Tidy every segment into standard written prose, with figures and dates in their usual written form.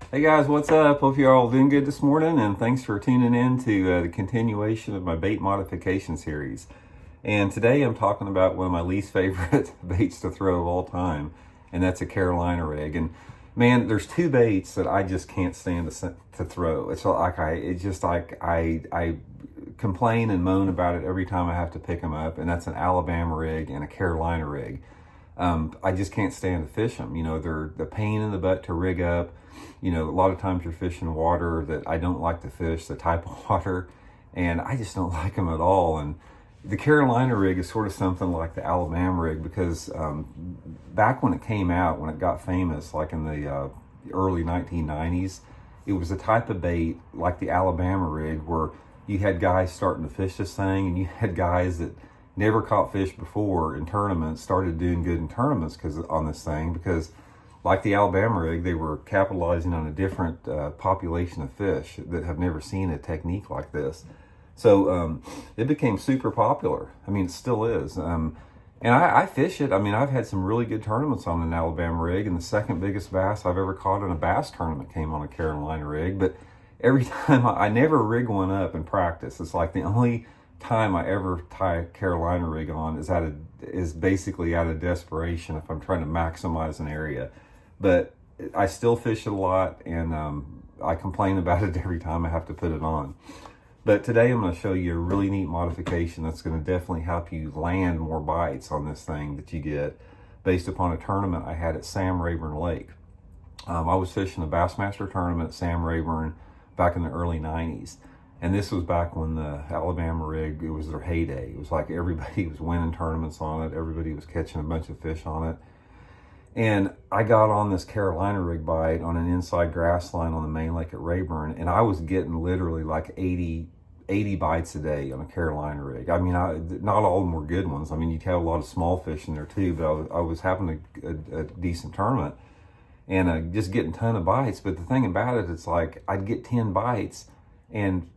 Hey guys, what's up? Hope you're all doing good this morning, and thanks for tuning in to the continuation of my bait modification series. And today I'm talking about one of my least favorite baits to throw of all time, and that's a Carolina rig. And man, there's two baits that I just can't stand to throw. I complain and moan about it every time I have to pick them up, and that's an Alabama rig and a Carolina rig. I just can't stand to fish them. You know, they're the pain in the butt to rig up. You know, a lot of times you're fishing water that I don't like to fish, the type of water, and I just don't like them at all. And the Carolina rig is sort of something like the Alabama rig because back when it came out, when it got famous, like in the early 1990s, it was a type of bait like the Alabama rig where you had guys starting to fish this thing, and you had guys that never caught fish before in tournaments started doing good in tournaments because like the Alabama rig, they were capitalizing on a different population of fish that have never seen a technique like this. So it became super popular. I mean, it still is. And I fish it. I mean, I've had some really good tournaments on an Alabama rig, and the second biggest bass I've ever caught in a bass tournament came on a Carolina rig. But every time I never rig one up in practice. It's like the only time I ever tie a Carolina rig on is basically out of desperation if I'm trying to maximize an area. But I still fish it a lot, and I complain about it every time I have to put it on. But today I'm going to show you a really neat modification that's going to definitely help you land more bites on this thing that you get based upon a tournament I had at Sam Rayburn Lake. I was fishing a Bassmaster tournament at Sam Rayburn back in the early 90s. And this was back when the Alabama rig, it was their heyday. It was like everybody was winning tournaments on it. Everybody was catching a bunch of fish on it. And I got on this Carolina rig bite on an inside grass line on the main lake at Rayburn, and I was getting literally like 80 bites a day on a Carolina rig. I mean, not all of them were good ones. I mean, you'd have a lot of small fish in there too, but I was having a decent tournament and just getting a ton of bites. But the thing about it, it's like I'd get 10 bites and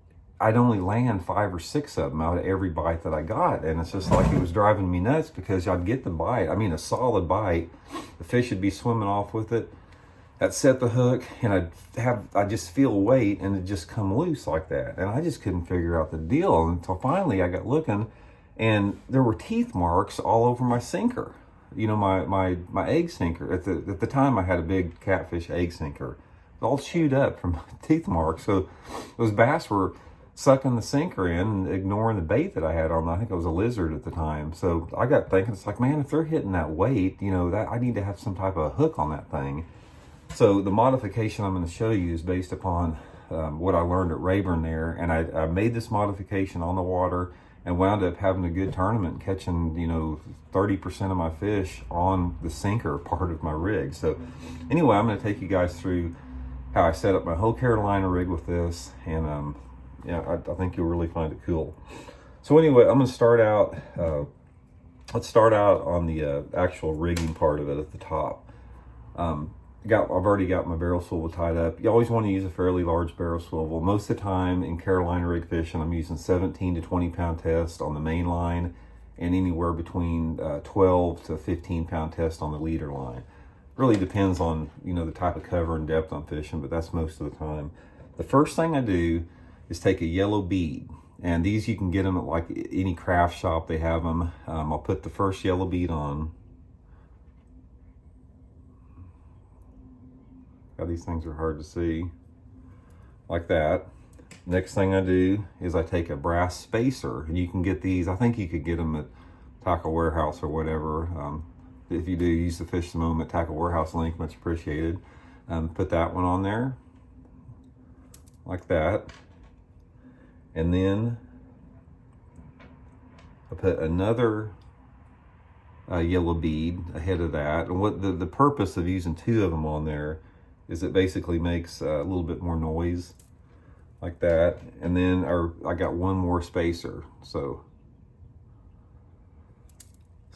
I'd only land 5 or 6 of them out of every bite that I got. And it's just like it was driving me nuts because I'd get the bite. I mean, a solid bite. The fish would be swimming off with it. I'd set the hook and I'd just feel weight and it'd just come loose like that. And I just couldn't figure out the deal until finally I got looking and there were teeth marks all over my sinker. You know, my egg sinker. At the time I had a big catfish egg sinker. It was all chewed up from teeth marks. So those bass were sucking the sinker in and ignoring the bait that I had on. I think it was a lizard at the time. So I got thinking, it's like, man, if they're hitting that weight, you know, that I need to have some type of hook on that thing. So the modification I'm going to show you is based upon what I learned at Rayburn there. And I made this modification on the water and wound up having a good tournament, catching, you know, 30% of my fish on the sinker part of my rig. So anyway, I'm going to take you guys through how I set up my whole Carolina rig with this. And yeah, I think you'll really find it cool. So anyway, I'm going to start out, let's start out on the actual rigging part of it at the top. I've already got my barrel swivel tied up. You always want to use a fairly large barrel swivel. Most of the time in Carolina rig fishing, I'm using 17 to 20 pound test on the main line and anywhere between 12 to 15 pound test on the leader line. Really depends on, you know, the type of cover and depth I'm fishing, but that's most of the time. The first thing I do is take a yellow bead, and these you can get them at like any craft shop, they have them. I'll put the first yellow bead on. God, these things are hard to see. Like that. Next thing I do is I take a brass spacer, and you can get these, I think you could get them at Tackle Warehouse or whatever. If you do, use the Fish the Moment Tackle Warehouse link, much appreciated. Put that one on there, like that. And then I put another yellow bead ahead of that. And what the purpose of using 2 of them on there is it basically makes a little bit more noise, like that. And then I got one more spacer. So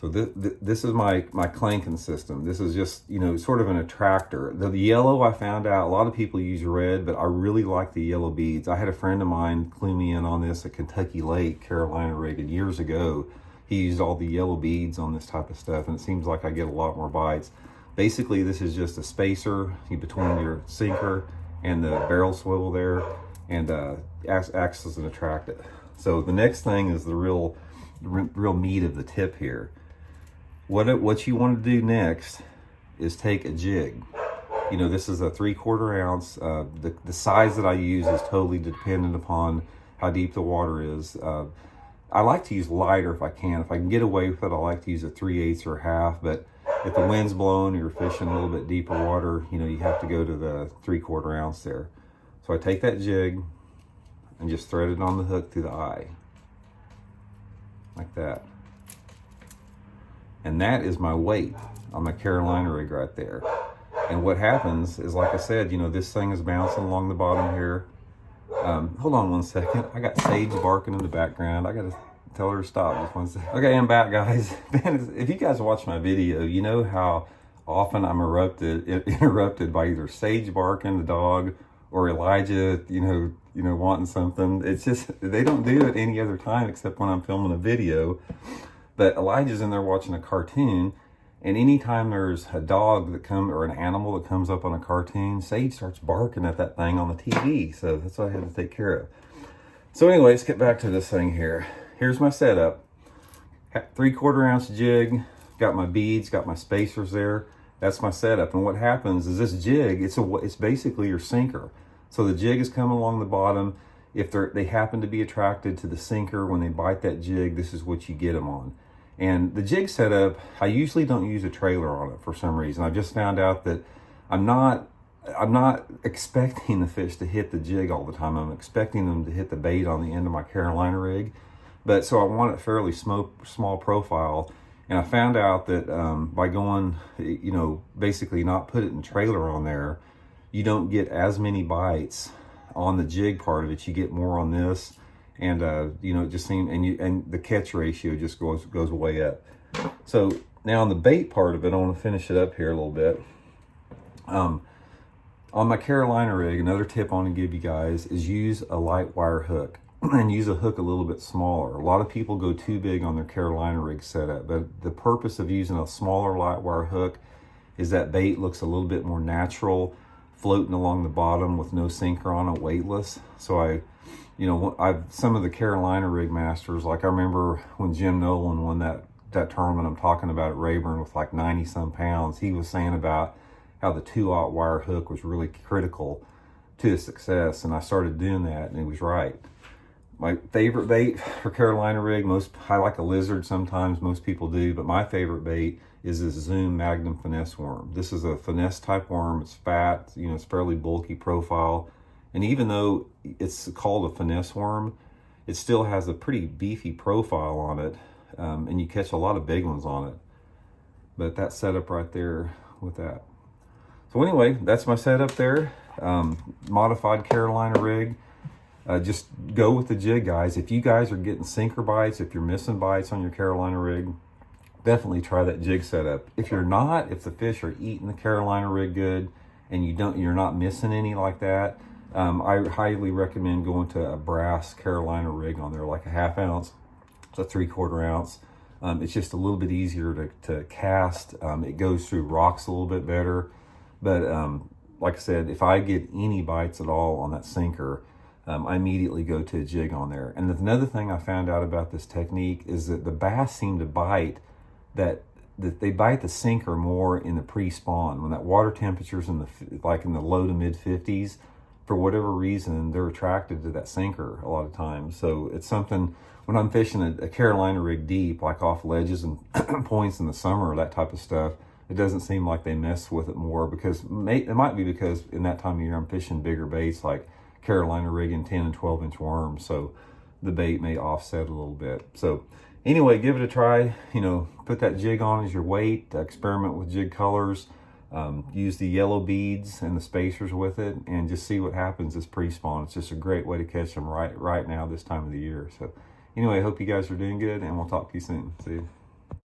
this is my clanking system. This is just, you know, sort of an attractor. The yellow, I found out, a lot of people use red, but I really like the yellow beads. I had a friend of mine clue me in on this at Kentucky Lake, Carolina rig, and years ago. He used all the yellow beads on this type of stuff, and it seems like I get a lot more bites. Basically, this is just a spacer between your sinker and the barrel swivel there, and acts as an attractant. So the next thing is the real meat of the tip here. What you want to do next is take a jig. You know, this is a 3/4 ounce. The size that I use is totally dependent upon how deep the water is. I like to use lighter if I can. If I can get away with it, I like to use a 3/8 or half. But if the wind's blowing or you're fishing a little bit deeper water, you know, you have to go to the 3/4 ounce there. So I take that jig and just thread it on the hook through the eye, like that. And that is my weight on my Carolina rig right there. And what happens is, like I said, you know, this thing is bouncing along the bottom here. Hold on one second. I got Sage barking in the background. I got to tell her to stop just one second. Okay, I'm back, guys. Man, if you guys watch my video, you know how often I'm interrupted by either Sage barking, the dog, or Elijah, you know, wanting something. It's just, they don't do it any other time except when I'm filming a video. But Elijah's in there watching a cartoon, and anytime there's a dog or an animal that comes up on a cartoon, Sage starts barking at that thing on the TV. So that's what I had to take care of. So anyway, let's get back to this thing here. Here's my setup. 3/4 ounce jig, got my beads, got my spacers there. That's my setup. And what happens is this jig, it's basically your sinker. So the jig is coming along the bottom. If they happen to be attracted to the sinker when they bite that jig, this is what you get them on. And the jig setup, I usually don't use a trailer on it for some reason. I've just found out that I'm not expecting the fish to hit the jig all the time. I'm expecting them to hit the bait on the end of my Carolina rig. But so I want it fairly small profile. And I found out that by going, you know, basically not putting a trailer on there, you don't get as many bites on the jig part of it. You get more on this. And you know, it just seemed, and the catch ratio just goes way up. So now on the bait part of it, I want to finish it up here a little bit. On my Carolina rig, another tip I want to give you guys is use a light wire hook, and use a hook a little bit smaller. A lot of people go too big on their Carolina rig setup, but the purpose of using a smaller light wire hook is that bait looks a little bit more natural, floating along the bottom with no sinker on it, weightless. So some of the Carolina rig masters, like I remember when Jim Nolan won that tournament I'm talking about at Rayburn with like 90 some pounds, he was saying about how the 2/0 wire hook was really critical to his success. And I started doing that, and he was right. My favorite bait for Carolina rig, I like a lizard sometimes, most people do, but my favorite bait is this Zoom Magnum finesse worm. This is a finesse type worm. It's fat, you know, it's fairly bulky profile. And even though it's called a finesse worm, it still has a pretty beefy profile on it. And you catch a lot of big ones on it. But that setup right there with that. So anyway, that's my setup there. Modified Carolina rig. Just go with the jig, guys. If you guys are getting sinker bites, if you're missing bites on your Carolina rig, definitely try that jig setup. If you're not, if the fish are eating the Carolina rig good and you're not missing any like that, I highly recommend going to a brass Carolina rig on there, like a 1/2 ounce, it's a 3/4 ounce. It's just a little bit easier to cast. It goes through rocks a little bit better. But like I said, if I get any bites at all on that sinker, I immediately go to a jig on there. And another thing I found out about this technique is that the bass seem to bite that they bite the sinker more in the pre-spawn when that water temperature's in the low to mid 50s. For whatever reason, they're attracted to that sinker a lot of times. So it's something, when I'm fishing a Carolina rig deep, like off ledges and points in the summer, that type of stuff, it doesn't seem like they mess with it more, because it might be because in that time of year I'm fishing bigger baits like Carolina rigging 10 and 12 inch worms. So the bait may offset a little bit. So anyway, give it a try. You know, put that jig on as your weight, experiment with jig colors. Use the yellow beads and the spacers with it, and just see what happens as pre-spawn. It's just a great way to catch them right now this time of the year. So anyway, I hope you guys are doing good, and we'll talk to you soon. See you.